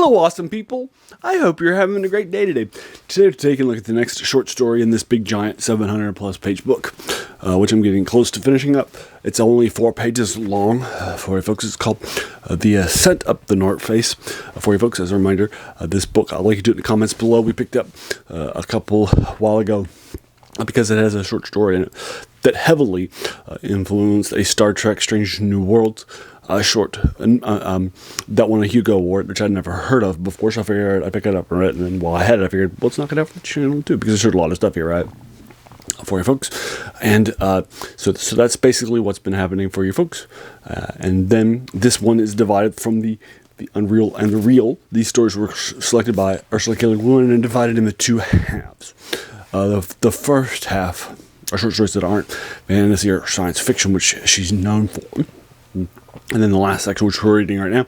Hello, awesome people. I hope you're having a great day today. Today we're taking a look at the next short story in this big giant 700 plus page book, which I'm getting close to finishing up. It's only 4 pages long for you folks. It's called The Ascent Up the North Face. For you folks, as a reminder, this book, I'll link you to it in the comments below. We picked up a couple while ago because it has a short story in it that heavily influenced a Star Trek Strange New Worlds short, that won a Hugo Award, which I'd never heard of before, so I figured I'd pick it up and read it, and then while I had it, I figured, well, let's knock it out for the channel too, because there's a lot of stuff here, right, for you folks, and so that's basically what's been happening for you folks, and then this one is divided from the Unreal and the Real. These stories were selected by Ursula K and divided into 2 halves. The first half are short stories that aren't fantasy or science fiction, which she's known for. And then the last section, which we're reading right now,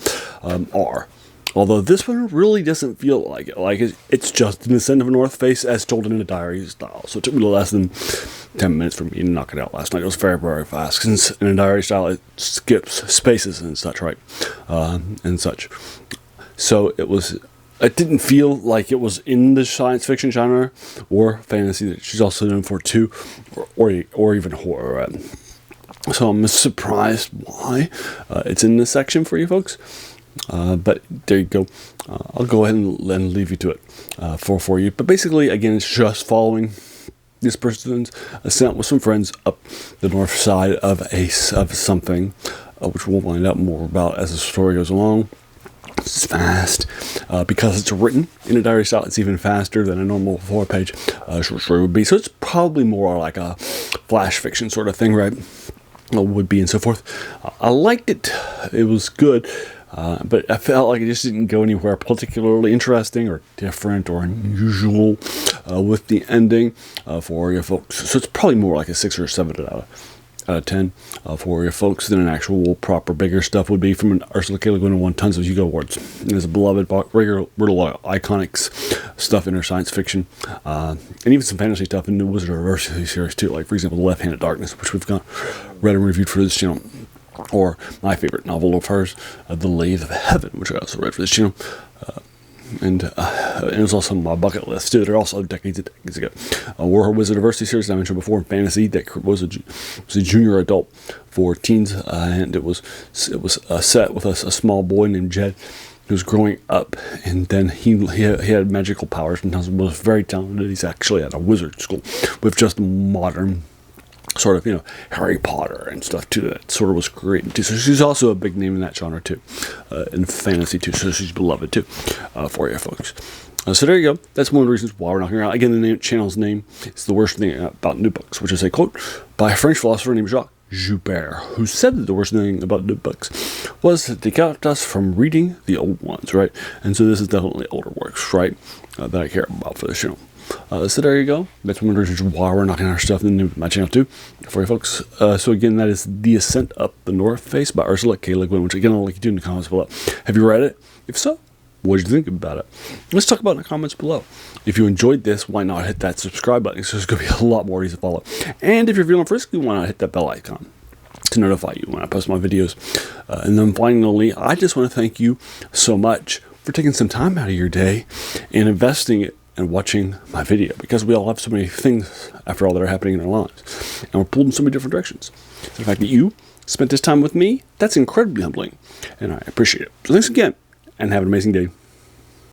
are. Although this one really doesn't feel like it. Like it's just an Ascent of a North Face as told in a diary style. So it took me less than 10 minutes for me to knock it out last night. It was very, very fast. Since in a diary style, it skips spaces and such, right? And such. So it didn't feel like it was in the science fiction genre or fantasy that she's also known for too, or even horror. Right? So I'm surprised why it's in this section for you folks. But there you go. I'll go ahead and leave you to it for you. But basically, again, it's just following this person's ascent with some friends up the north side of something, which we'll find out more about as the story goes along. It's fast. Because it's written in a diary style, it's even faster than a normal 4-page short story would be. So it's probably more like a flash fiction sort of thing, right? Would be and so forth. I liked it. It was good. But I felt like it just didn't go anywhere particularly interesting or different or unusual with the ending for you folks. So it's probably more like a 6 or 7 out of 10 for you folks than an actual proper bigger stuff would be from an Ursula K. Le Guin, who won tons of Hugo Awards. And is a beloved, regular, iconic stuff in her science fiction, and even some fantasy stuff in the Wizard of Ursula series too. Like for example, The Left-Handed Darkness, which we've got read and reviewed for this channel, or my favorite novel of hers, The Lathe of Heaven, which I also read for this channel. And it was also on my bucket list too. They're also decades and decades ago. Were her Wizard of Ursula series that I mentioned before in fantasy that was a junior adult for teens, and it was set with a small boy named Jed who was growing up, and then he had magical powers and was very talented. He's actually at a wizard school with just modern sort of, Harry Potter and stuff too, that sort of was created too. So she's also a big name in that genre too, in fantasy too, so she's beloved too, for you folks. So there you go. That's one of the reasons why we're knocking her out. Again, the channel's name is The Worst Thing About New Books, which is a quote by a French philosopher named Jacques Joubert, who said that the worst thing about new books was that they kept us from reading the old ones, right? And so this is definitely older works, right, that I care about for this channel. So there you go. That's one of the reasons why we're knocking our stuff into my channel too, for you folks. So again, that is The Ascent Up the North Face by Ursula K. Le Guin, which again I'll link you to in the comments below. Have you read it? If so, what did you think about it? Let's talk about it in the comments below. If you enjoyed this, why not hit that subscribe button? So there's going to be a lot more easy to follow. And if you're feeling frisky, why not hit that bell icon to notify you when I post my videos. And then finally, I just want to thank you so much for taking some time out of your day and investing it and watching my video, because we all have so many things, after all, that are happening in our lives, and we're pulled in so many different directions. So the fact that you spent this time with me, that's incredibly humbling, and I appreciate it. So thanks again, and have an amazing day.